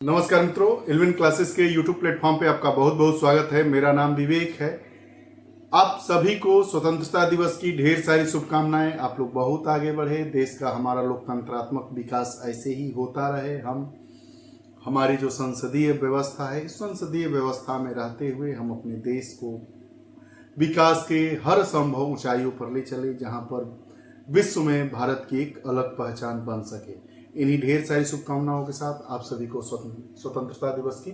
नमस्कार मित्रों, इल्विन क्लासेस के यूट्यूब प्लेटफॉर्म पे आपका बहुत बहुत स्वागत है। मेरा नाम विवेक है। आप सभी को स्वतंत्रता दिवस की ढेर सारी शुभकामनाएं। आप लोग बहुत आगे बढ़े, देश का हमारा लोकतंत्रात्मक विकास ऐसे ही होता रहे। हमारी जो संसदीय व्यवस्था है, इस संसदीय व्यवस्था में रहते हुए हम अपने देश को विकास के हर संभव ऊंचाइयों पर ले चले, जहां पर विश्व में भारत की एक अलग पहचान बन सके। इन्हीं ढेर सारी शुभकामनाओं के साथ आप सभी को स्वतंत्रता दिवस की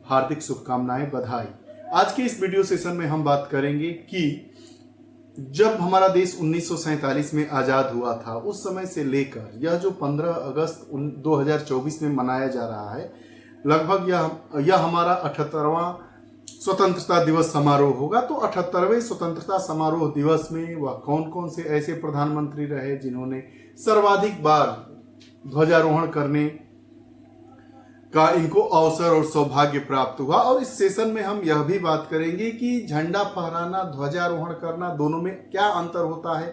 हार्दिक शुभकामनाएं, बधाई। आज के इस वीडियो सेशन में हम बात करेंगे कि जब हमारा देश 1947 में आज़ाद हुआ था, उस समय से लेकर यह जो 15 अगस्त 2024 में मनाया जा रहा है, लगभग यह हमारा 78वां स्वतंत्रता दिवस समारोह होगा। तो 78वें स्वतंत्रता समारोह दिवस में वह कौन कौन से ऐसे प्रधानमंत्री रहे जिन्होंने सर्वाधिक बार ध्वजारोहण करने का इनको अवसर और सौभाग्य प्राप्त हुआ। और इस सेशन में हम यह भी बात करेंगे कि झंडा फहराना, ध्वजारोहण करना, दोनों में क्या अंतर होता है।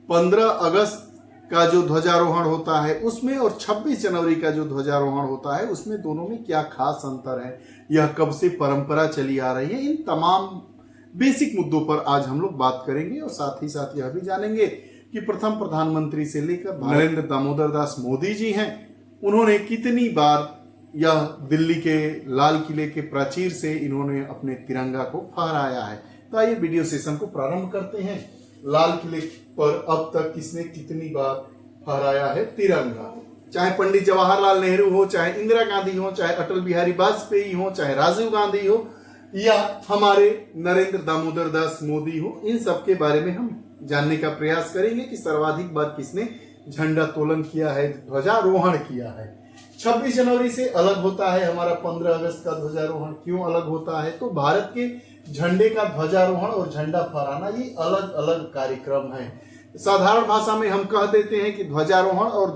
15 अगस्त का जो ध्वजारोहण होता है उसमें और 26 जनवरी का जो ध्वजारोहण होता है उसमें, दोनों में क्या खास अंतर है, यह कब से परंपरा चली आ रही है। इन तमाम बेसिक मुद्दों पर आज हम लोग बात करेंगे और साथ ही साथ यह भी जानेंगे कि प्रथम प्रधानमंत्री से लेकर नरेंद्र दामोदर दास मोदी जी हैं, उन्होंने कितनी बार यह दिल्ली के लाल किले के प्राचीर से इन्होंने अपने तिरंगा को फहराया है। तो आइए वीडियो सेशन को प्रारंभ करते हैं। लाल किले पर अब तक किसने कितनी बार फहराया है तिरंगा? चाहे पंडित जवाहरलाल नेहरू हो, चाहे इंदिरा गांधी हो, चाहे अटल बिहारी वाजपेयी हो, चाहे राजीव गांधी हो, या हमारे नरेंद्र दामोदर दास मोदी हो, इन सब के बारे में हम जानने का प्रयास करेंगे कि सर्वाधिक बार किसने झंडा तोलन किया है, ध्वजारोहण किया है। 26 जनवरी से अलग होता है हमारा 15 अगस्त का ध्वजारोहण। क्यों अलग होता है? तो भारत के झंडे का ध्वजारोहण और झंडा फहराना ये अलग अलग कार्यक्रम है। साधारण भाषा में हम कह देते हैं कि ध्वजारोहण और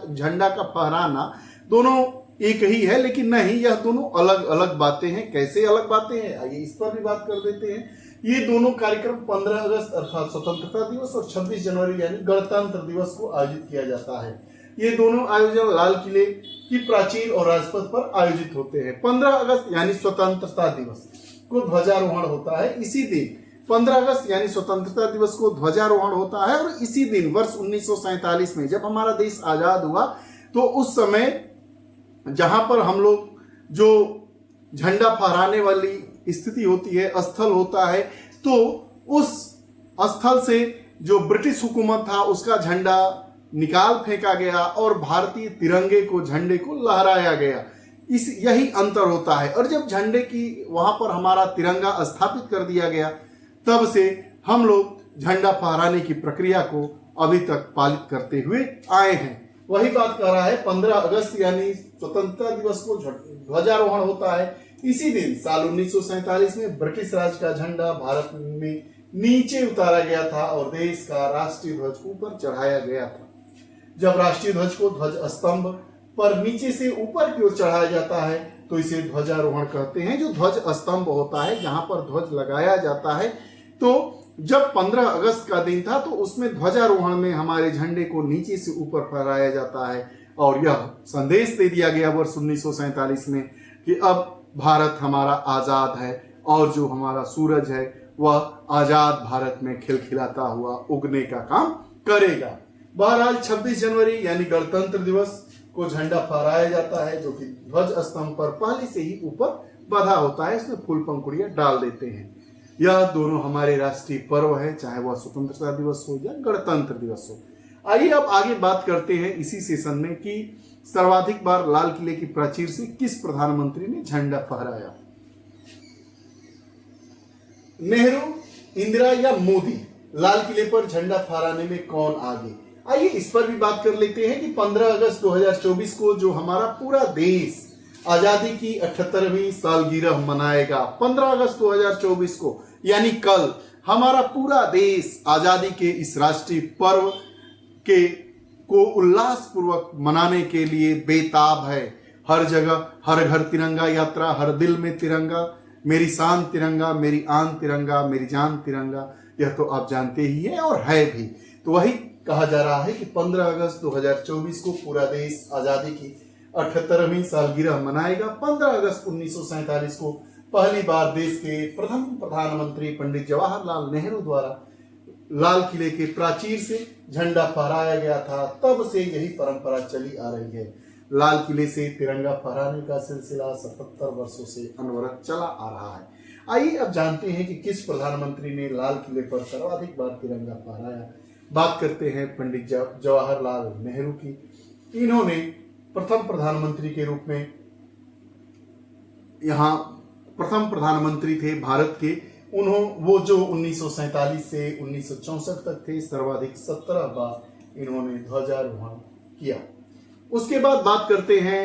झंडा का फहराना दोनों एक ही है, लेकिन नहीं, यह दोनों अलग अलग बातें हैं। कैसे अलग बातें हैं, आइए इस पर भी बात कर देते हैं। ये दोनों कार्यक्रम 15 अगस्त अर्थात स्वतंत्रता दिवस और 26 जनवरी यानी गणतंत्र दिवस को आयोजित किया जाता है। ये दोनों आयोजन लाल किले की प्राचीर और राजपथ पर आयोजित होते हैं। 15 अगस्त यानी स्वतंत्रता दिवस को ध्वजारोहण होता है इसी दिन। 15 अगस्त यानी स्वतंत्रता दिवस को ध्वजारोहण होता है और इसी दिन वर्ष 1947 में जब हमारा देश आजाद हुआ, तो उस समय जहां पर हम लोग जो झंडा फहराने वाली स्थिति होती है, स्थल होता है, तो उस स्थल से जो ब्रिटिश हुकूमत था उसका झंडा निकाल फेंका गया और भारतीय तिरंगे को, झंडे को लहराया गया। यही अंतर होता है। और जब झंडे की वहां पर हमारा तिरंगा स्थापित कर दिया गया, तब से हम लोग झंडा फहराने की प्रक्रिया को अभी तक पालित करते हुए आए हैं। वही बात कर रहा है, 15 अगस्त यानी स्वतंत्रता दिवस को ध्वजारोहण होता है इसी दिन। साल 1947 में ब्रिटिश राज का झंडा भारत में नीचे उतारा गया था और देश का राष्ट्रीय ध्वज ऊपर चढ़ाया गया था। जब राष्ट्रीय ध्वज को ध्वज स्तंभ पर नीचे से ऊपर की ओर चढ़ाया जाता है तो इसे ध्वजारोहण कहते हैं। जो ध्वज स्तंभ होता है जहां पर ध्वज लगाया जाता है, तो जब 15 अगस्त का दिन था तो उसमें ध्वजारोहण में हमारे झंडे को नीचे से ऊपर फहराया जाता है और यह संदेश दे दिया गया वर्ष 1947 में कि अब भारत हमारा आजाद है और जो हमारा सूरज है वह आजाद भारत में खिलखिलाता हुआ उगने का काम करेगा। बहरहाल 26 जनवरी यानी गणतंत्र दिवस को झंडा फहराया जाता है, जो कि ध्वज स्तंभ पर पहले से ही ऊपर बंधा होता है, इसमें फूल पंखुड़ियां डाल देते हैं। यह दोनों हमारे राष्ट्रीय पर्व है, चाहे वह स्वतंत्रता दिवस हो या गणतंत्र दिवस हो। आइए अब आगे बात करते हैं इसी सेशन में कि सर्वाधिक बार लाल किले की प्राचीर से किस प्रधानमंत्री ने झंडा फहराया। नेहरू, इंदिरा या मोदी? लाल किले पर झंडा फहराने में कौन आगे? आइए इस पर भी बात कर लेते हैं कि 15 अगस्त 2024 को जो हमारा पूरा देश आजादी की 78वीं सालगिरह मनाएगा, 15 अगस्त 2024 को यानी कल हमारा पूरा देश आजादी के इस राष्ट्रीय पर्व को उल्लास पूर्वक मनाने के लिए बेताब है। हर जगह, हर घर तिरंगा यात्रा, हर दिल में तिरंगा, मेरी शान तिरंगा, मेरी आन तिरंगा, मेरी जान तिरंगा, यह तो आप जानते ही है और है भी। तो वही कहा जा रहा है कि 15 अगस्त 2024 को पूरा देश आजादी की 78वीं सालगिरह मनाएगा। 15 अगस्त 1947 को पहली बार देश के प्रथम प्रधानमंत्री पंडित जवाहरलाल नेहरू द्वारा लाल किले के प्राचीर से झंडा फहराया गया था। तब से यही परंपरा चली आ रही है। लाल किले से तिरंगा फहराने का सिलसिला 77 वर्षों से अनवरत चला आ रहा है। आइए अब जानते हैं कि किस प्रधानमंत्री ने लाल किले पर सर्वाधिक बार तिरंगा फहराया। बात करते हैं पंडित जवाहरलाल नेहरू की। इन्होंने प्रथम प्रधानमंत्री के रूप में यहाँ प्रथम प्रधानमंत्री थे भारत के। वो जो 1947 से 1964 तक थे, सर्वाधिक 17 बार इन्होंने ध्वजारोहण किया। उसके बाद बात करते हैं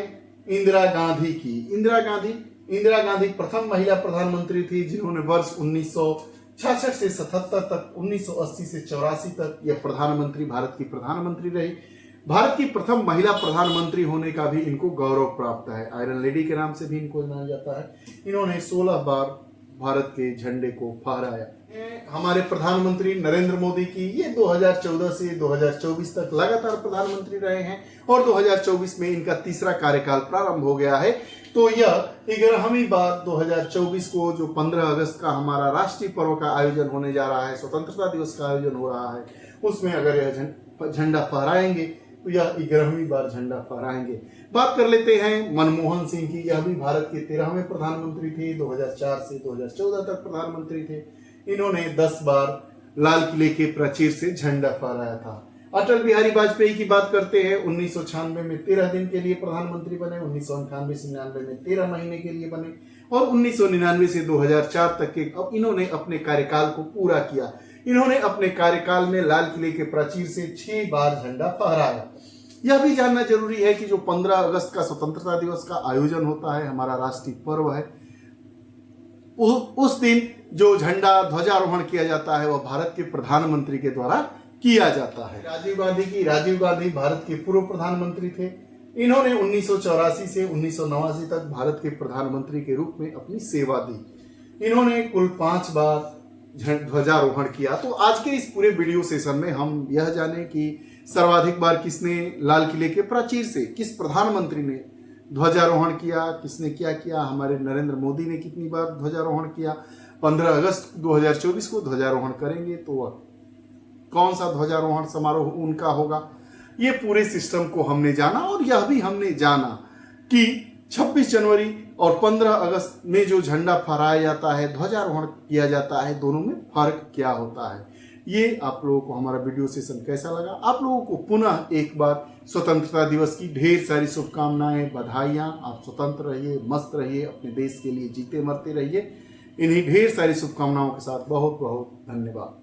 इंदिरा गांधी की। इंदिरा गांधी प्रथम महिला प्रधानमंत्री थी जिन्होंने वर्ष 1966 से 77 तक, 1980 से 84 तक यह भारत की प्रधानमंत्री रही। भारत की प्रथम महिला प्रधानमंत्री होने का भी इनको गौरव प्राप्त है। आयरन लेडी के नाम से भी इनको जाना जाता है। इन्होंने 16 बार भारत के झंडे को फहराया। हमारे प्रधानमंत्री नरेंद्र मोदी की, ये 2014 से 2024 तक लगातार प्रधानमंत्री रहे हैं और 2024 में इनका तीसरा कार्यकाल प्रारंभ हो गया है। तो यह 11वीं बार 2024 को जो 15 अगस्त का हमारा राष्ट्रीय पर्व का आयोजन होने जा रहा है, स्वतंत्रता दिवस का आयोजन हो रहा है, उसमें अगर यह झंडा फहराएंगे तो यह 11वीं बार झंडा फहराएंगे। बात कर लेते हैं मनमोहन सिंह की। यह भी भारत के 13वें प्रधानमंत्री थे। 2004 से 2014 तक प्रधानमंत्री थे। इन्होंने 10 बार लाल किले के प्राचीर से झंडा फहराया था। अटल बिहारी वाजपेयी की बात करते हैं। 1996 में 13 दिन के लिए प्रधानमंत्री बने, 1998 से 99 में 13 महीने के लिए बने और 1999 से 2004 तक के इन्होंने अपने कार्यकाल को पूरा किया। इन्होंने अपने कार्यकाल में लाल किले के प्राचीर से 6 बार झंडा फहराया। यह भी जानना जरूरी है कि जो 15 अगस्त का स्वतंत्रता दिवस का आयोजन होता है, हमारा राष्ट्रीय पर्व है, उस दिन जो झंडा ध्वजारोहण किया जाता है वह भारत के प्रधानमंत्री के द्वारा किया जाता है। राजीव गांधी भारत के पूर्व प्रधानमंत्री थे। इन्होंने 1984 से 1989 तक भारत के प्रधानमंत्री के रूप में अपनी सेवा दी। इन्होंने कुल 5 बार ध्वजारोहण किया। तो आज के इस पूरे वीडियो सेशन में हम यह जाने कि सर्वाधिक बार किसने लाल किले के प्राचीर से, किस प्रधानमंत्री ने ध्वजारोहण किया, किसने क्या किया। हमारे नरेंद्र मोदी ने कितनी बार ध्वजारोहण किया। 15 अगस्त 2024 को ध्वजारोहण करेंगे तो वह कौन सा ध्वजारोहण समारोह उनका होगा। ये पूरे सिस्टम को हमने जाना और यह भी हमने जाना कि 26 जनवरी और 15 अगस्त में जो झंडा फहराया जाता है, ध्वजारोहण किया जाता है, दोनों में फर्क क्या होता है। ये आप लोगों को हमारा वीडियो सेशन कैसा लगा। आप लोगों को पुनः एक बार स्वतंत्रता दिवस की ढेर सारी शुभकामनाएं, बधाइयां। आप स्वतंत्र रहिए, मस्त रहिए, अपने देश के लिए जीते मरते रहिए। इन्हीं ढेर सारी शुभकामनाओं के साथ बहुत बहुत धन्यवाद।